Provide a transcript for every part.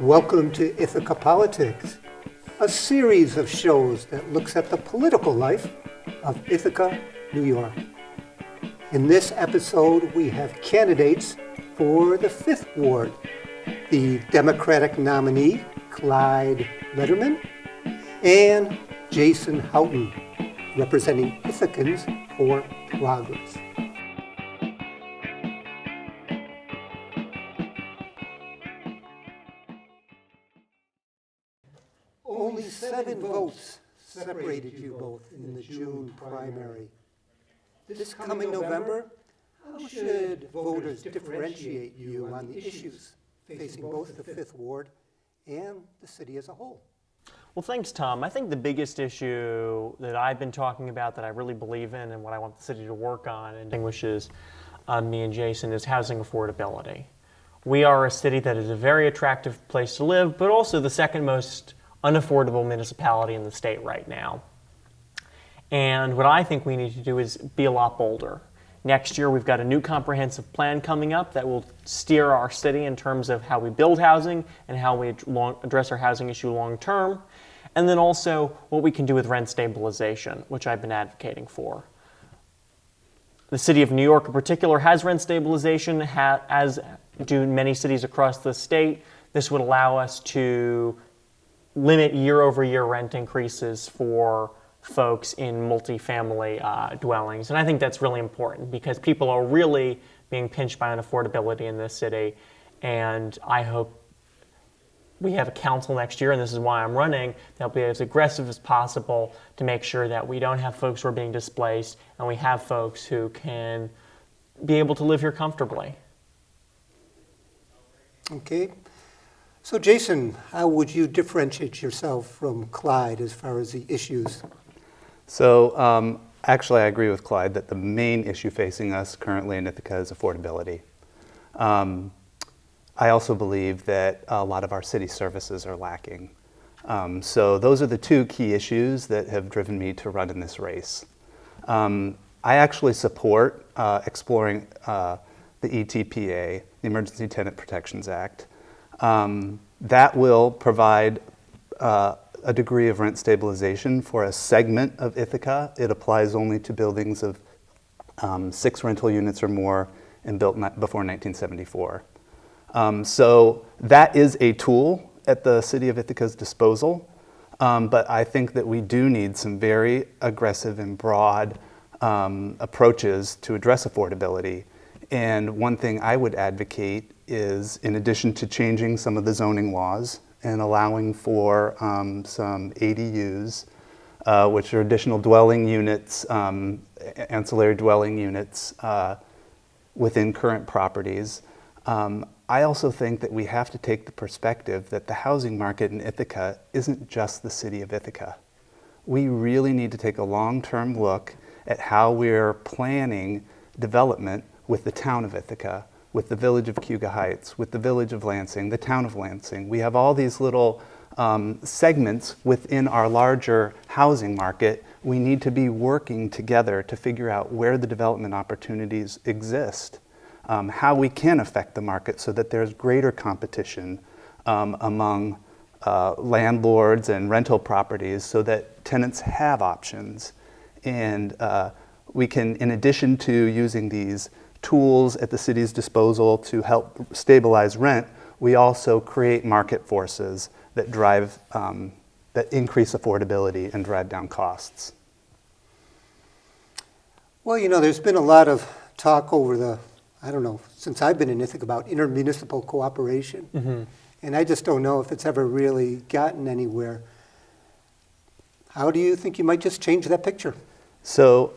Welcome to Ithaca Politics, a series of shows that looks at the political life of Ithaca, New York. In this episode, we have candidates for the 5th Ward, the Democratic nominee, Clyde Letterman, and Jason Houghton, representing Ithacans for Progress. Only 7 votes separated you both in the June primary. This coming November, how should voters differentiate you on the issues facing both the 5th Ward and the city as a whole? Well, thanks, Tom. I think the biggest issue that I've been talking about that I really believe in and what I want the city to work on and distinguishes me and Jason is housing affordability. We are a city that is a very attractive place to live, but also the second most unaffordable municipality in the state right now. And what I think we need to do is be a lot bolder. Next year, we've got a new comprehensive plan coming up that will steer our city in terms of how we build housing and how we address our housing issue long term. And then also what we can do with rent stabilization, which I've been advocating for. The city of New York in particular has rent stabilization, as do many cities across the state. This would allow us to limit year-over-year rent increases for folks in multifamily dwellings. And I think that's really important because people are really being pinched by unaffordability in this city. And I hope we have a council next year, and this is why I'm running, that'll be as aggressive as possible to make sure that we don't have folks who are being displaced and we have folks who can be able to live here comfortably. Okay. So Jason, how would you differentiate yourself from Clyde as far as the issues? So actually I agree with Clyde that the main issue facing us currently in Ithaca is affordability. I also believe that a lot of our city services are lacking. So those are the 2 key issues that have driven me to run in this race. I actually support exploring the ETPA, the Emergency Tenant Protections Act. That will provide a degree of rent stabilization for a segment of Ithaca. It applies only to buildings of 6 rental units or more and built before 1974. So that is a tool at the City of Ithaca's disposal, but I think that we do need some very aggressive and broad approaches to address affordability. And one thing I would advocate is, in addition to changing some of the zoning laws and allowing for some ADUs, which are additional dwelling units, ancillary dwelling units within current properties, I also think that we have to take the perspective that the housing market in Ithaca isn't just the city of Ithaca. We really need to take a long-term look at how we're planning development with the town of Ithaca, with the village of Cayuga Heights, with the village of Lansing, the town of Lansing. We have all these little segments within our larger housing market. We need to be working together to figure out where the development opportunities exist, how we can affect the market so that there's greater competition among landlords and rental properties so that tenants have options. And we can, in addition to using these tools at the city's disposal to help stabilize rent, we also create market forces that drive, that increase affordability and drive down costs. Well, you know, there's been a lot of talk over the, since I've been in Ithaca about intermunicipal cooperation. Mm-hmm. And I just don't know if it's ever really gotten anywhere. How do you think you might just change that picture? So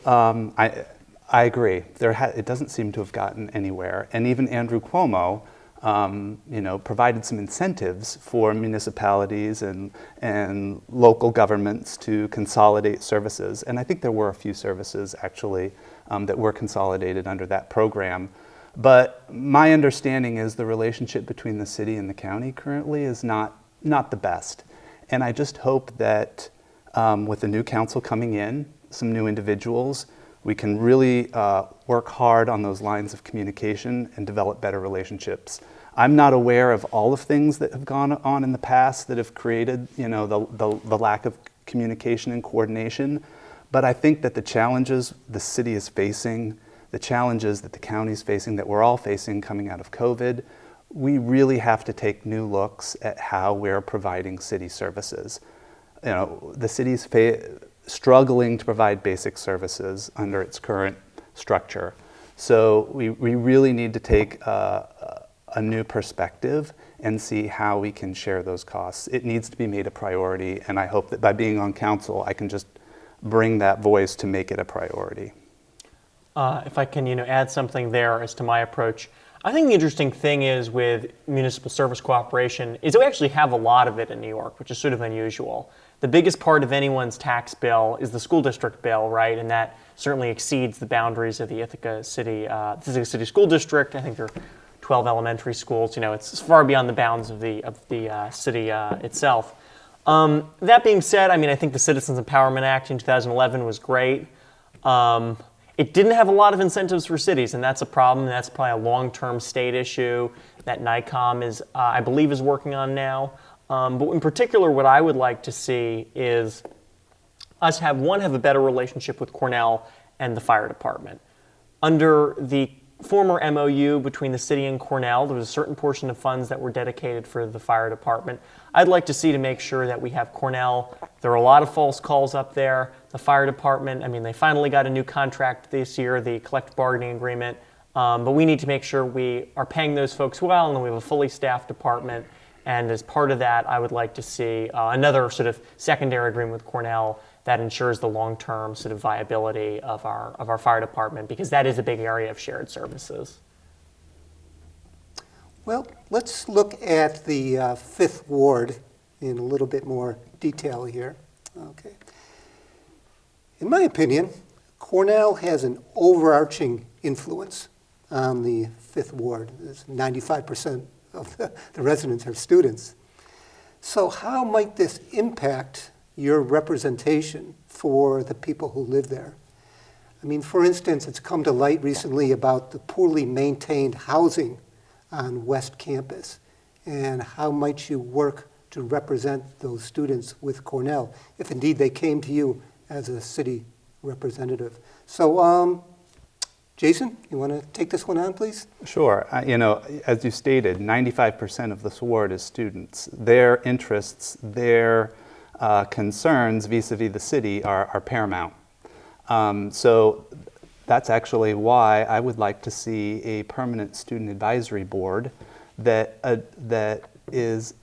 I agree. It doesn't seem to have gotten anywhere. And even Andrew Cuomo, provided some incentives for municipalities and local governments to consolidate services. And I think there were a few services actually that were consolidated under that program. But my understanding is the relationship between the city and the county currently is not the best. And I just hope that with the new council coming in, some new individuals, we can really work hard on those lines of communication and develop better relationships. I'm not aware of all of things that have gone on in the past that have created, the lack of communication and coordination, but I think that the challenges the city is facing, the challenges that the county is facing, that we're all facing coming out of COVID, we really have to take new looks at how we're providing city services. The city's struggling to provide basic services under its current structure. So we really need to take a new perspective and see how we can share those costs. It needs to be made a priority, and I hope that by being on council, I can just bring that voice to make it a priority. If I can, add something there as to my approach. I think the interesting thing is with municipal service cooperation is that we actually have a lot of it in New York, which is sort of unusual. The biggest part of anyone's tax bill is the school district bill, right? And that certainly exceeds the boundaries of the Ithaca City School District. I think there are 12 elementary schools. It's far beyond the bounds of the city itself. That being said, I think the Citizens Empowerment Act in 2011 was great. It didn't have a lot of incentives for cities, and that's a problem. That's probably a long-term state issue that NICOM is, I believe, is working on now. But in particular, what I would like to see is us have a better relationship with Cornell and the fire department. Under the former MOU between the city and Cornell, there was a certain portion of funds that were dedicated for the fire department. I'd like to see to make sure that we have Cornell. There are a lot of false calls up there. The fire department, they finally got a new contract this year, the collective bargaining agreement, but we need to make sure we are paying those folks well, and then we have a fully staffed department. And as part of that, I would like to see another sort of secondary agreement with Cornell that ensures the long-term sort of viability of our fire department, because that is a big area of shared services. Well, let's look at the Fifth Ward in a little bit more detail here. Okay. In my opinion, Cornell has an overarching influence on the Fifth Ward. 95% of the residents are students. So how might this impact your representation for the people who live there? For instance, it's come to light recently about the poorly maintained housing on West Campus, and how might you work to represent those students with Cornell, if indeed they came to you as a city representative. So, Jason, you want to take this one on, please? Sure. As you stated, 95% of this ward is students. Their interests, their concerns vis-a-vis the city are paramount. So that's actually why I would like to see a permanent student advisory board that is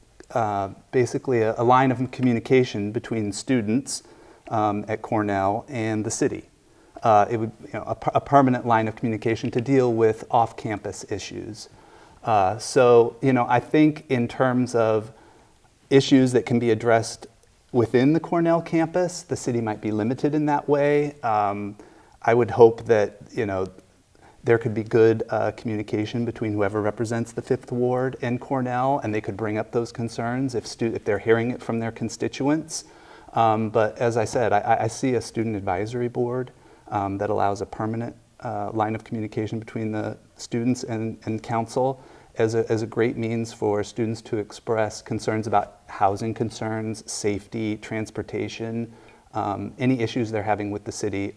basically a line of communication between students at Cornell and the city. It would, a permanent line of communication to deal with off-campus issues. So, I think in terms of issues that can be addressed within the Cornell campus, the city might be limited in that way. I would hope that, there could be good communication between whoever represents the Fifth Ward and Cornell, and they could bring up those concerns if they're hearing it from their constituents. But as I said, I see a student advisory board that allows a permanent line of communication between the students and council as a great means for students to express concerns about housing concerns, safety, transportation, any issues they're having with the city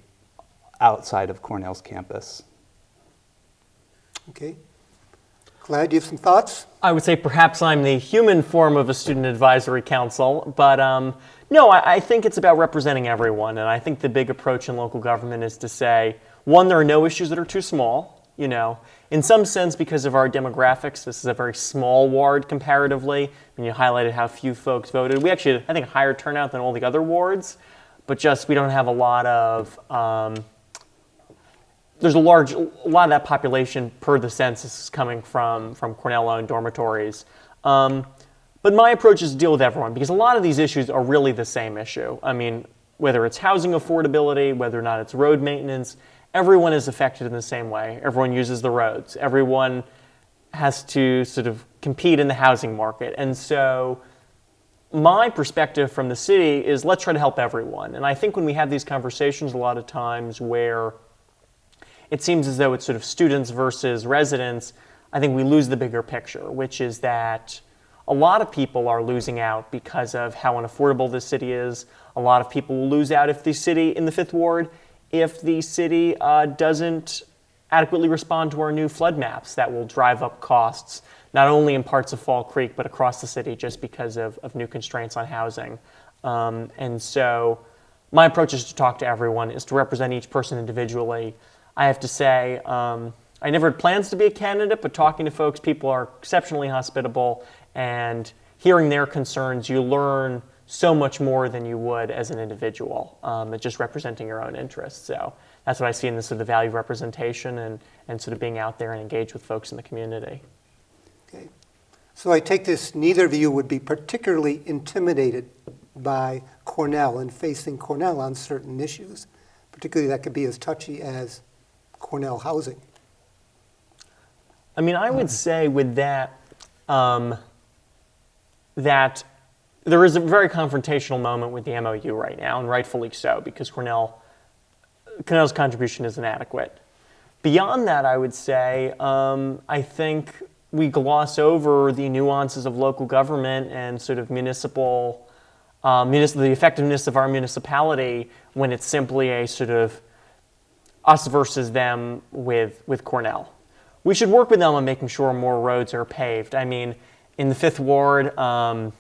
outside of Cornell's campus. Okay. Clyde, do you have some thoughts? I would say perhaps I'm the human form of a student advisory council, but no, I think it's about representing everyone, and I think the big approach in local government is to say, one, there are no issues that are too small, In some sense, because of our demographics, this is a very small ward comparatively. You highlighted how few folks voted. We actually, I think, a higher turnout than all the other wards, but just we don't have a lot of, there's a lot of that population per the census is coming from Cornell-owned dormitories. But my approach is to deal with everyone, because a lot of these issues are really the same issue. Whether it's housing affordability, whether or not it's road maintenance, everyone is affected in the same way. Everyone uses the roads. Everyone has to sort of compete in the housing market. And so my perspective from the city is let's try to help everyone. And I think when we have these conversations a lot of times where it seems as though it's sort of students versus residents, I think we lose the bigger picture, which is that a lot of people are losing out because of how unaffordable this city is. A lot of people will lose out if the city in the Fifth Ward, if the city doesn't adequately respond to our new flood maps that will drive up costs, not only in parts of Fall Creek, but across the city just because of new constraints on housing. And so my approach is to talk to everyone, is to represent each person individually. I have to say, I never had plans to be a candidate, but talking to folks, people are exceptionally hospitable, and hearing their concerns, you learn so much more than you would as an individual, just representing your own interests. So that's what I see in this sort of value of representation and sort of being out there and engaged with folks in the community. Okay. So I take this neither of you would be particularly intimidated by Cornell and facing Cornell on certain issues, particularly that could be as touchy as Cornell housing. I mean, I would say with that, that there is a very confrontational moment with the MOU right now, and rightfully so, because Cornell's contribution is inadequate. Beyond that, I would say, I think we gloss over the nuances of local government and sort of the effectiveness of our municipality when it's simply a sort of us versus them with Cornell. We should work with them on making sure more roads are paved. I mean, in the Fifth Ward, we're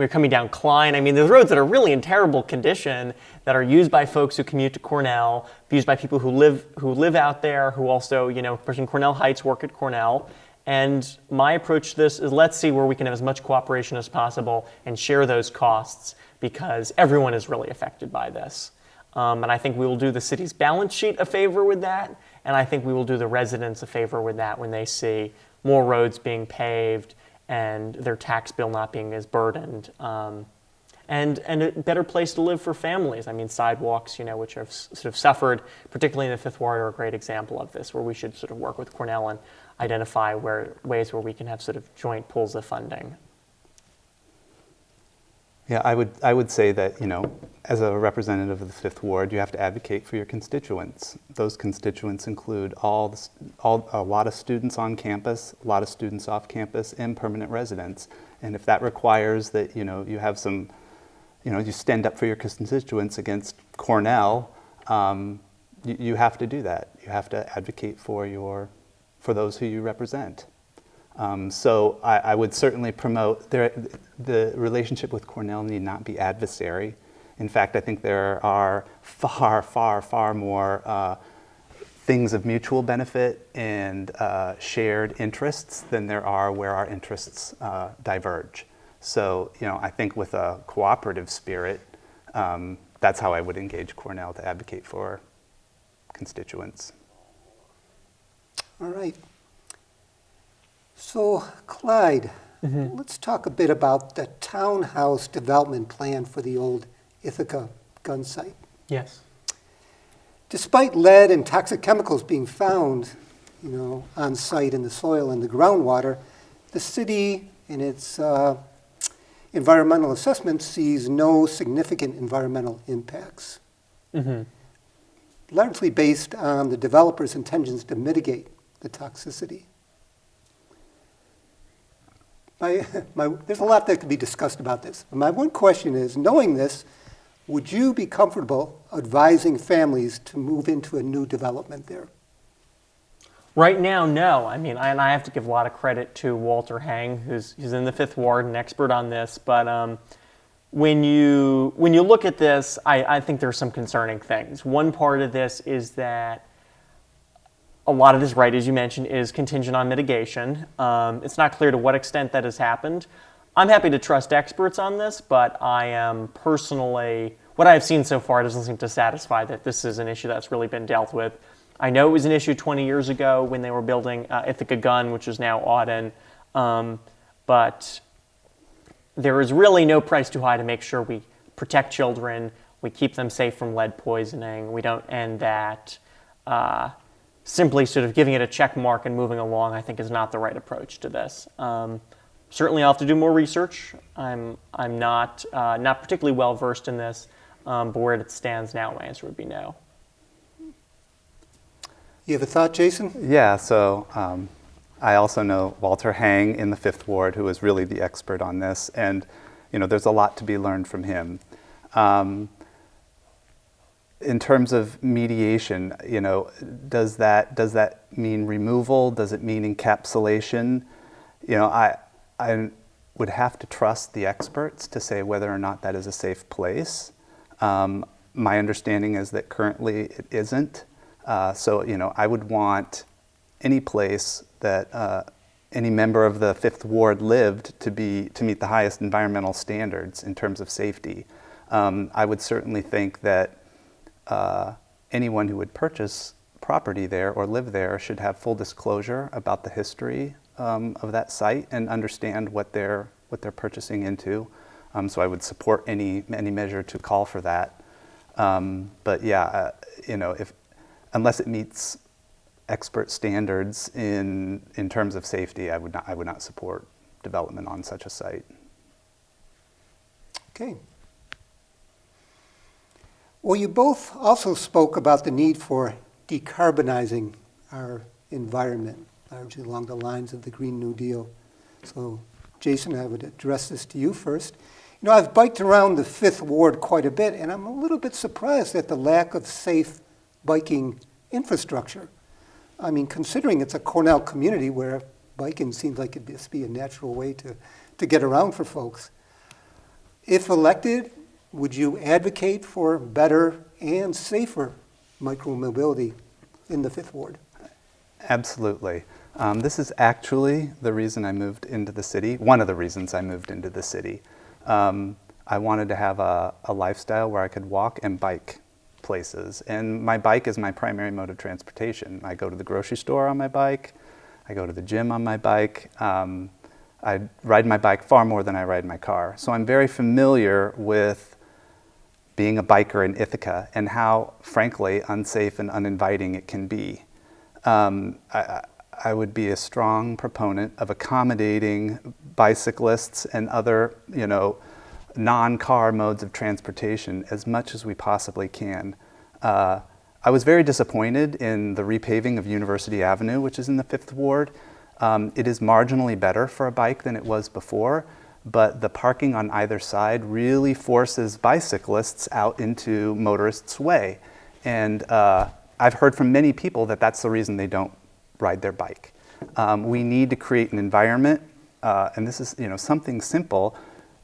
coming down Klein. I mean, there's roads that are really in terrible condition that are used by folks who commute to Cornell, used by people who live out there, who also, pushing Cornell Heights, work at Cornell. And my approach to this is let's see where we can have as much cooperation as possible and share those costs, because everyone is really affected by this. And I think we will do the city's balance sheet a favor with that, and I think we will do the residents a favor with that when they see more roads being paved and their tax bill not being as burdened, and a better place to live for families. I mean, sidewalks, which have sort of suffered, particularly in the Fifth Ward, are a great example of this, where we should sort of work with Cornell and identify ways where we can have sort of joint pools of funding. Yeah, I would say that, as a representative of the Fifth Ward, you have to advocate for your constituents. Those constituents include a lot of students on campus, a lot of students off campus, and permanent residents. And if that requires that, you have some, you stand up for your constituents against Cornell, you have to do that. You have to advocate for those who you represent. So I would certainly promote the relationship with Cornell need not be adversary. In fact, I think there are far, far, far more things of mutual benefit and shared interests than there are where our interests diverge. So, I think with a cooperative spirit, that's how I would engage Cornell to advocate for constituents. All right. So, Clyde, let's talk a bit about the townhouse development plan for the old Ithaca gun site. Yes. Despite lead and toxic chemicals being found, on site in the soil and the groundwater, the city, in its environmental assessment, sees no significant environmental impacts, largely based on the developer's intentions to mitigate the toxicity. There's a lot that could be discussed about this. My one question is, knowing this, would you be comfortable advising families to move into a new development there? Right now, no. I mean, I have to give a lot of credit to Walter Hang, who's in the Fifth Ward, an expert on this. But when you look at this, I think there are some concerning things. One part of this is that a lot of this, right, as you mentioned, is contingent on mitigation. It's not clear to what extent that has happened. I'm happy to trust experts on this, but I am personally, what I've seen so far doesn't seem to satisfy that this is an issue that's really been dealt with. I know it was an issue 20 years ago when they were building Ithaca Gun, which is now Auden, but there is really no price too high to make sure we protect children, we keep them safe from lead poisoning, we don't end that. Simply sort of giving it a check mark and moving along, I think, is not the right approach to this. Certainly, I'll have to do more research. I'm not particularly well versed in this, but where it stands now, my answer would be no. You have a thought, Jason? Yeah, so I also know Walter Hang in the Fifth Ward, who is really the expert on this, and there's a lot to be learned from him. In terms of mediation, does that mean removal? Does it mean encapsulation? I would have to trust the experts to say whether or not that is a safe place. My understanding is that currently it isn't. So I would want any place that any member of the Fifth Ward lived to meet the highest environmental standards in terms of safety. I would certainly think that anyone who would purchase property there or live there should have full disclosure about the history of that site and understand what they're purchasing into. So I would support any measure to call for that. But yeah, unless it meets expert standards in terms of safety, I would not support development on such a site. Okay. Well, you both also spoke about the need for decarbonizing our environment, largely along the lines of the Green New Deal. So, Jason, I would address this to you first. I've biked around the Fifth Ward quite a bit, and I'm a little bit surprised at the lack of safe biking infrastructure. I mean, considering it's a Cornell community where biking seems like it'd just be a natural way to get around for folks. If elected, would you advocate for better and safer micromobility in the Fifth Ward? Absolutely. This is actually the reason I moved into the city, one of the reasons I moved into the city. I wanted to have a lifestyle where I could walk and bike places. And my bike is my primary mode of transportation. I go to the grocery store on my bike. I go to the gym on my bike. I ride my bike far more than I ride my car. So I'm very familiar with being a biker in Ithaca and how, frankly, unsafe and uninviting it can be. I would be a strong proponent of accommodating bicyclists and other, non-car modes of transportation as much as we possibly can. I was very disappointed in the repaving of University Avenue, which is in the Fifth Ward. It is marginally better for a bike than it was before, but the parking on either side really forces bicyclists out into motorists' way. And I've heard from many people that that's the reason they don't ride their bike. We need to create an environment, and this is something simple.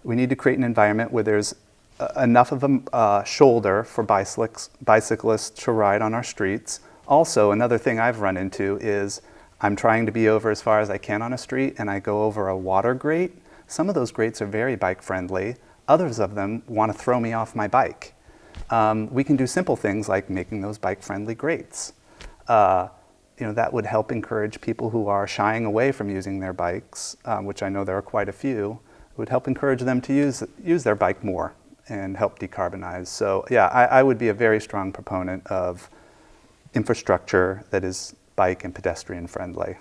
We need to create an environment where there's enough of a shoulder for bicyclists to ride on our streets. Also, another thing I've run into is I'm trying to be over as far as I can on a street, and I go over a water grate. Some of those grates are very bike friendly. Others of them want to throw me off my bike. We can do simple things like making those bike friendly grates. That would help encourage people who are shying away from using their bikes, which I know there are quite a few. It would help encourage them to use their bike more and help decarbonize. So yeah, I would be a very strong proponent of infrastructure that is bike and pedestrian friendly.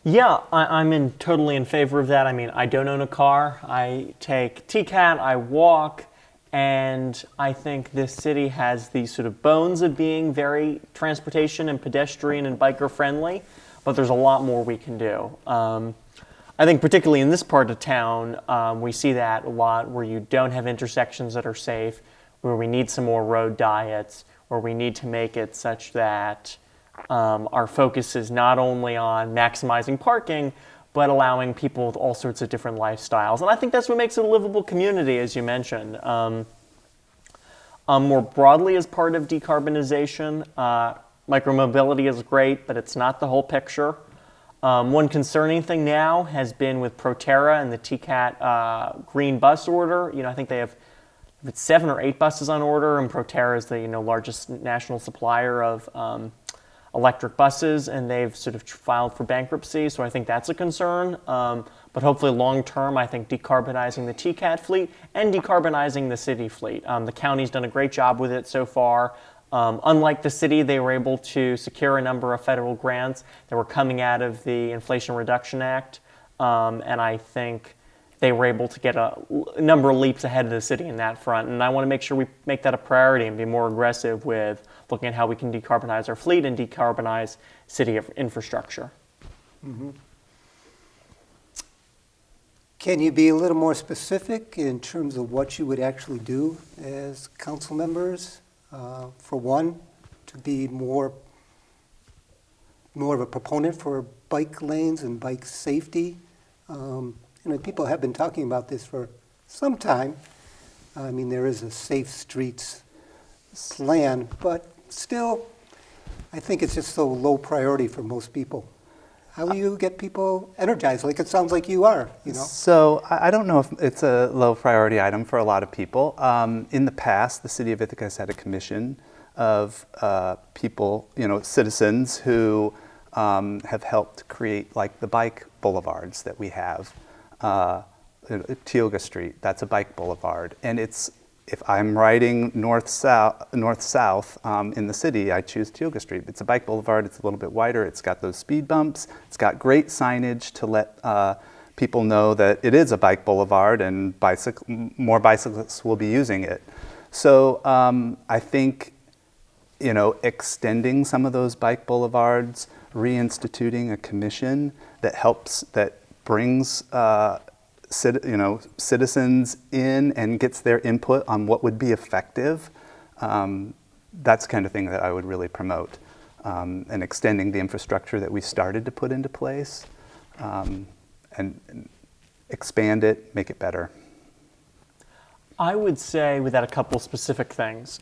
Yeah, I'm totally in favor of that. I mean, I don't own a car. I take TCAT, I walk, and I think this city has these sort of bones of being very transportation and pedestrian and biker friendly, but there's a lot more we can do. I think particularly in this part of town, we see that a lot where you don't have intersections that are safe, where we need some more road diets, where we need to make it such that our focus is not only on maximizing parking, but allowing people with all sorts of different lifestyles. And I think that's what makes it a livable community, as you mentioned. More broadly, as part of decarbonization, micromobility is great, but it's not the whole picture. One concerning thing now has been with Proterra and the TCAT green bus order. I think they have 7 or 8 buses on order, and Proterra is the largest national supplier of electric buses, and they've sort of filed for bankruptcy, so I think that's a concern. But hopefully long term, I think decarbonizing the TCAT fleet and decarbonizing the city fleet. The county's done a great job with it so far. Unlike the city, they were able to secure a number of federal grants that were coming out of the Inflation Reduction Act, and I think they were able to get a number of leaps ahead of the city in that front. And I want to make sure we make that a priority and be more aggressive with looking at how we can decarbonize our fleet and decarbonize city infrastructure. Mm-hmm. Can you be a little more specific in terms of what you would actually do as council members? For one, to be more of a proponent for bike lanes and bike safety. People have been talking about this for some time. I mean, there is a Safe Streets plan, but still, I think it's just so low priority for most people. How do you get people energized? Like it sounds like you are, So I don't know if it's a low priority item for a lot of people. In the past, the city of Ithaca has had a commission of people, citizens who have helped create like the bike boulevards that we have. Tioga Street, that's a bike boulevard. And if I'm riding north-south in the city, I choose Tioga Street. It's a bike boulevard, it's a little bit wider, it's got those speed bumps, it's got great signage to let people know that it is a bike boulevard and more bicyclists will be using it. So I think, extending some of those bike boulevards, reinstituting a commission that brings citizens in and gets their input on what would be effective, that's the kind of thing that I would really promote. And extending the infrastructure that we started to put into place and expand it, make it better. I would say with that a couple specific things.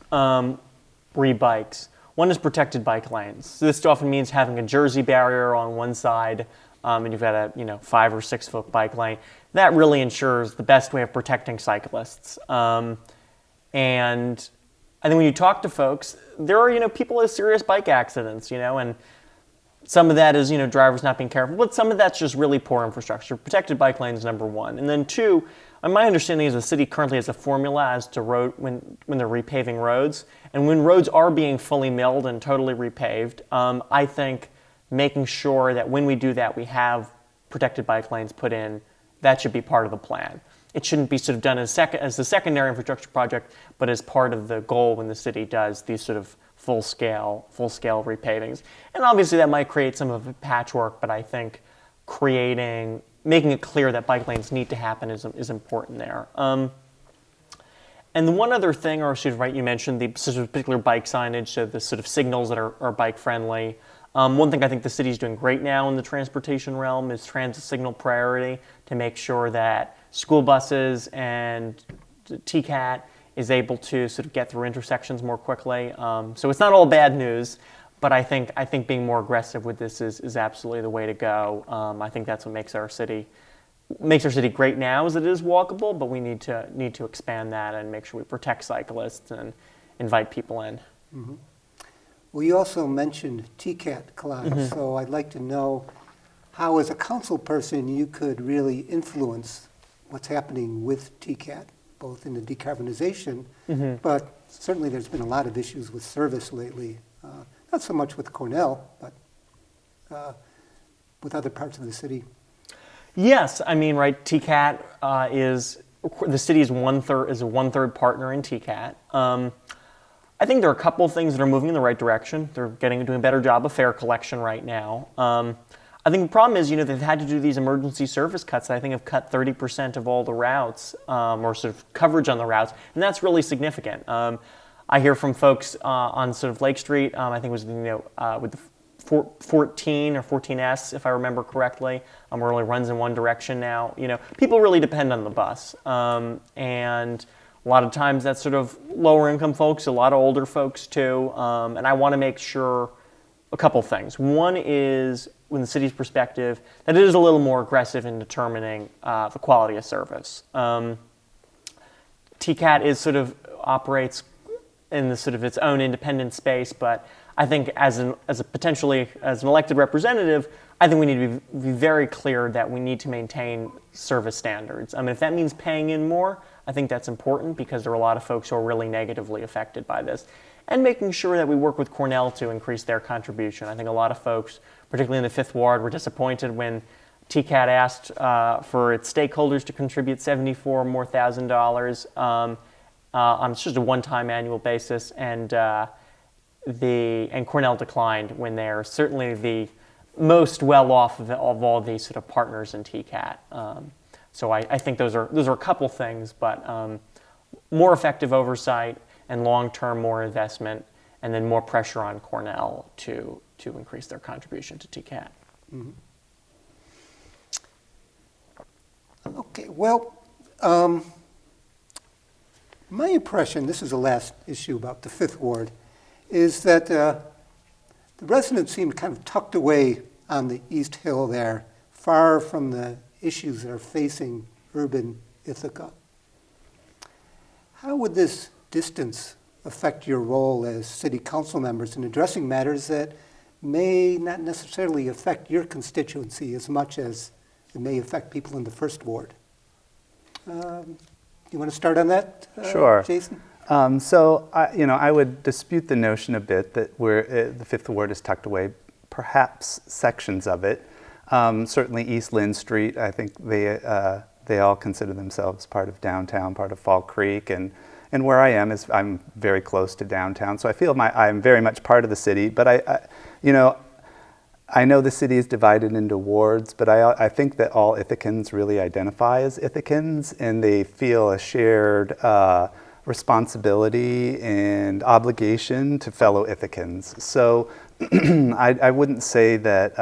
Re-bikes. One is protected bike lanes. So this often means having a Jersey barrier on one side, and you've got a 5 or 6 foot bike lane. That really ensures the best way of protecting cyclists. And I think when you talk to folks, there are people with serious bike accidents, and some of that is drivers not being careful, but some of that's just really poor infrastructure. Protected bike lanes, number one, and then two. My understanding is the city currently has a formula as to road when they're repaving roads, and when roads are being fully milled and totally repaved. I think making sure that when we do that, we have protected bike lanes put in. That should be part of the plan. It shouldn't be sort of done as the secondary infrastructure project, but as part of the goal when the city does these sort of full-scale repavings. And obviously that might create some of a patchwork, but I think making it clear that bike lanes need to happen is important there. And the one other thing, or sort of right, you mentioned the sort of particular bike signage, so the sort of signals that are bike friendly. One thing I think the city's doing great now in the transportation realm is transit signal priority to make sure that school buses and TCAT is able to sort of get through intersections more quickly. So it's not all bad news, but I think being more aggressive with this is absolutely the way to go. I think that's what makes our city great now, is it is walkable, but we need to expand that and make sure we protect cyclists and invite people in. Mm-hmm. Well, you also mentioned TCAT, Clyde, mm-hmm. So I'd like to know how, as a council person, you could really influence what's happening with TCAT, both in the decarbonization, mm-hmm. but certainly there's been a lot of issues with service lately, not so much with Cornell, but with other parts of the city. Yes, right, TCAT is, the city is a one-third partner in TCAT. I think there are a couple of things that are moving in the right direction. They're doing a better job of fare collection right now. I think the problem is, they've had to do these emergency service cuts that I think have cut 30% of all the routes, or sort of coverage on the routes, and that's really significant. I hear from folks on sort of Lake Street, I think it was, with the 14 or 14S, if I remember correctly, where it only runs in one direction now. People really depend on the bus, and a lot of times that's sort of lower income folks, a lot of older folks too, and I want to make sure a couple things. One is, from the city's perspective, that it is a little more aggressive in determining the quality of service. TCAT operates in the sort of its own independent space, but I think as an elected representative, I think we need to be very clear that we need to maintain service standards. If that means paying in more, I think that's important because there are a lot of folks who are really negatively affected by this. And making sure that we work with Cornell to increase their contribution. I think a lot of folks, particularly in the Fifth Ward, were disappointed when TCAT asked for its stakeholders to contribute $74 more thousand on just a one-time annual basis, and Cornell declined when they're certainly the most well off of all these sort of partners in TCAT. So I think those are a couple things, but more effective oversight and long-term more investment, and then more pressure on Cornell to increase their contribution to TCAT. Mm-hmm. Okay, well, my impression, this is the last issue about the Fifth Ward, is that the residents seem kind of tucked away on the East Hill there, far from the issues that are facing urban Ithaca. How would this distance affect your role as city council members in addressing matters that may not necessarily affect your constituency as much as it may affect people in the First Ward? You want to start on that, Sure. Jason? So I would dispute the notion a bit that the Fifth Ward is tucked away. Perhaps sections of it. Certainly East Lynn Street, I think they all consider themselves part of downtown, part of Fall Creek, and where I am is I'm very close to downtown, so I feel I'm very much part of the city. But I know the city is divided into wards, but I think that all Ithacans really identify as Ithacans, and they feel a shared responsibility and obligation to fellow Ithacans. So I wouldn't say that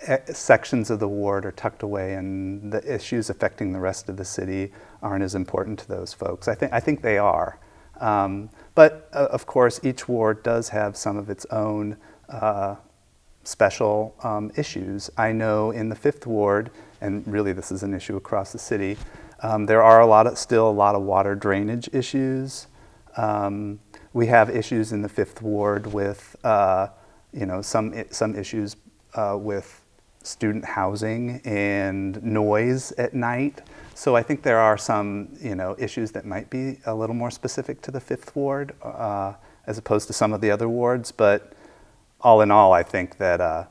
that sections of the ward are tucked away and the issues affecting the rest of the city aren't as important to those folks. I think they are. But of course, each ward does have some of its own special issues. I know in the Fifth Ward, and really this is an issue across the city, there are still a lot of water drainage issues. We have issues in the Fifth Ward with some issues with student housing and noise at night. So I think there are some issues that might be a little more specific to the Fifth Ward as opposed to some of the other wards. But all in all, I think that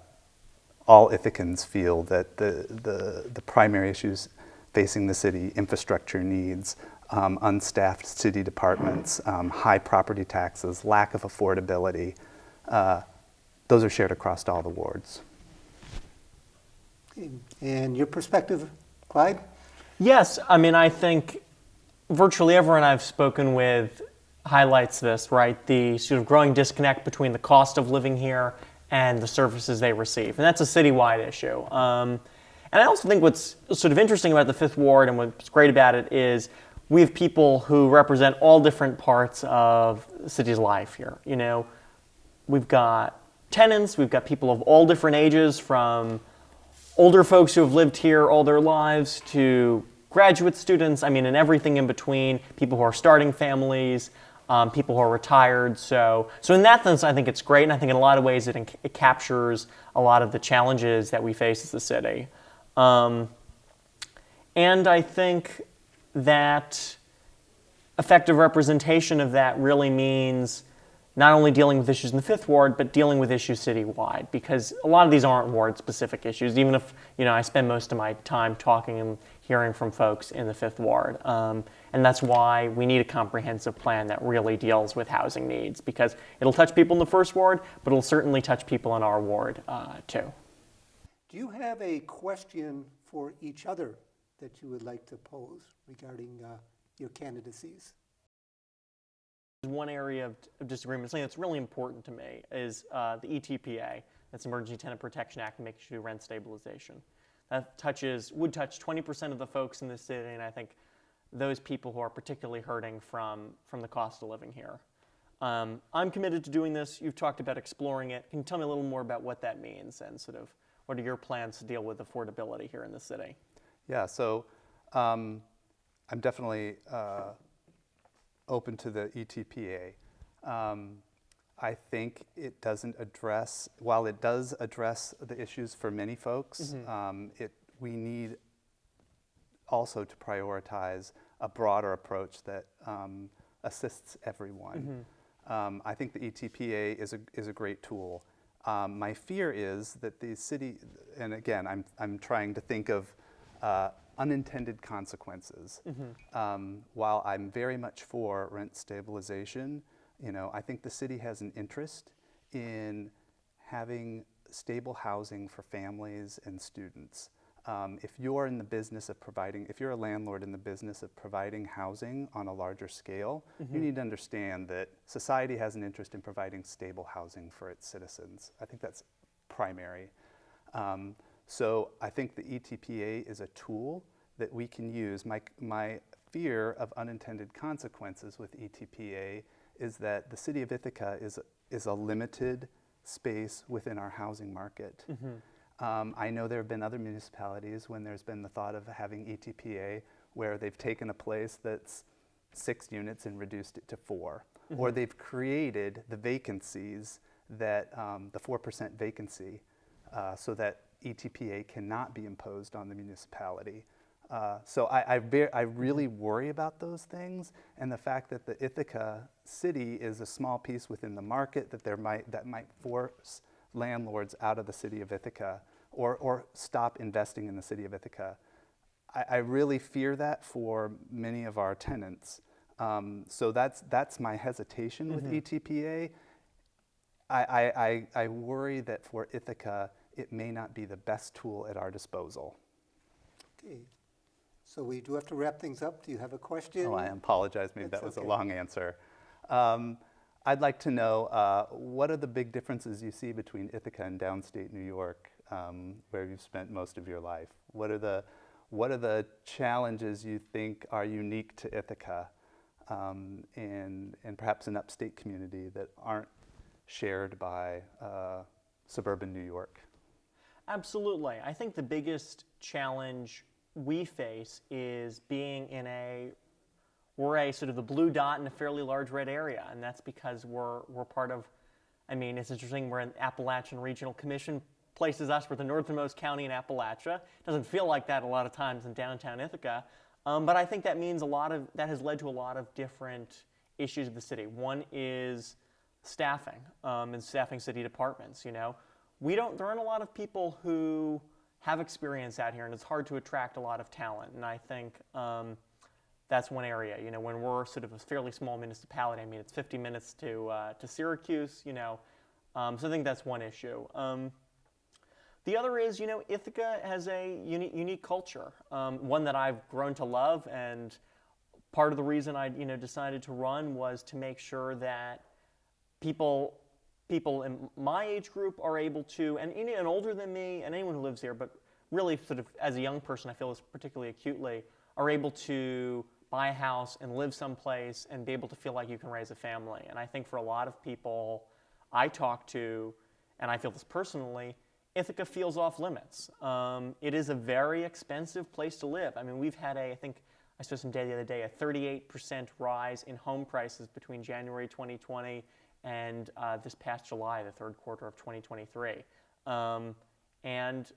all Ithacans feel that the primary issues facing the city, infrastructure needs, unstaffed city departments, high property taxes, lack of affordability, those are shared across all the wards. And your perspective, Clyde? Yes, I mean, I think virtually everyone I've spoken with highlights this, right? The sort of growing disconnect between the cost of living here and the services they receive. And that's a citywide issue. And I also think what's sort of interesting about the Fifth Ward and what's great about it is we have people who represent all different parts of the city's life here. We've got tenants, we've got people of all different ages, from older folks who have lived here all their lives to graduate students, and everything in between, people who are starting families, people who are retired. So in that sense, I think it's great, and I think in a lot of ways it captures a lot of the challenges that we face as a city. And I think that effective representation of that really means not only dealing with issues in the Fifth Ward, but dealing with issues citywide, because a lot of these aren't ward-specific issues, even if I spend most of my time talking and hearing from folks in the Fifth Ward. And that's why we need a comprehensive plan that really deals with housing needs, because it'll touch people in the First Ward, but it'll certainly touch people in our ward too. Do you have a question for each other that you would like to pose regarding your candidacies? One area of disagreement, something that's really important to me, is the ETPA, that's Emergency Tenant Protection Act, and making sure rent stabilization. That would touch 20% of the folks in the city, and I think those people who are particularly hurting from the cost of living here. I'm committed to doing this. You've talked about exploring it. Can you tell me a little more about what that means and sort of what are your plans to deal with affordability here in the city? Yeah, so I'm definitely open to the ETPA. I think it doesn't address, while it does address the issues for many folks, we need also to prioritize a broader approach that assists everyone. I think the ETPA is a great tool. My fear is that the city, and again, I'm trying to think of unintended consequences. While I'm very much for rent stabilization, I think the city has an interest in having stable housing for families and students. If you're in the business of if you're a landlord in the business of providing housing on a larger scale, you need to understand that society has an interest in providing stable housing for its citizens. I think that's primary. So I think the ETPA is a tool that we can use. My fear of unintended consequences with ETPA is that the city of Ithaca is a limited space within our housing market. I know there have been other municipalities when there's been the thought of having ETPA where they've taken a place that's 6 units and reduced it to 4. Or they've created the vacancies that, the 4% vacancy, so that ETPA cannot be imposed on the municipality. So I really worry about those things, and the fact that the Ithaca city is a small piece within the market that might force landlords out of the city of Ithaca or stop investing in the city of Ithaca. I really fear that for many of our tenants. So that's my hesitation with ETPA. I worry that for Ithaca, it may not be the best tool at our disposal. Okay. So we do have to wrap things up. Do you have a question? Oh, I apologize. Maybe That's that was okay. a long answer. I'd like to know what are the big differences you see between Ithaca and downstate New York, where you've spent most of your life? What are the challenges you think are unique to Ithaca and perhaps an upstate community that aren't shared by suburban New York? Absolutely. I think the biggest challenge we face is being we're a sort of the blue dot in a fairly large red area, and that's because we're part of, it's interesting, we're an Appalachian Regional Commission, places us, we're the northernmost county in Appalachia. It doesn't feel like that a lot of times in downtown Ithaca, but I think that means that has led to a lot of different issues of the city. One is staffing, and staffing city departments, There aren't a lot of people who have experience out here, and it's hard to attract a lot of talent. And I think that's one area. When we're sort of a fairly small municipality, it's 50 minutes to Syracuse. So I think that's one issue. The other is, Ithaca has a unique culture, one that I've grown to love, and part of the reason I decided to run was to make sure that people in my age group are able to, and older than me, and anyone who lives here, but really sort of as a young person, I feel this particularly acutely, are able to buy a house and live someplace and be able to feel like you can raise a family. And I think for a lot of people I talk to, and I feel this personally, Ithaca feels off limits. It is a very expensive place to live. We've had I think I saw some data the other day, a 38% rise in home prices between January 2020 and this past July, the third quarter of 2023. And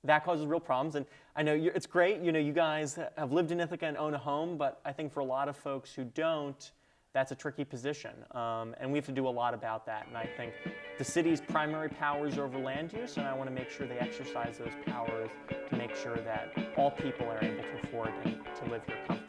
that causes real problems. And I know it's great, you guys have lived in Ithaca and own a home, but I think for a lot of folks who don't, that's a tricky position. And we have to do a lot about that. And I think the city's primary powers over land use, and I want to make sure they exercise those powers to make sure that all people are able to afford and to live here comfortably.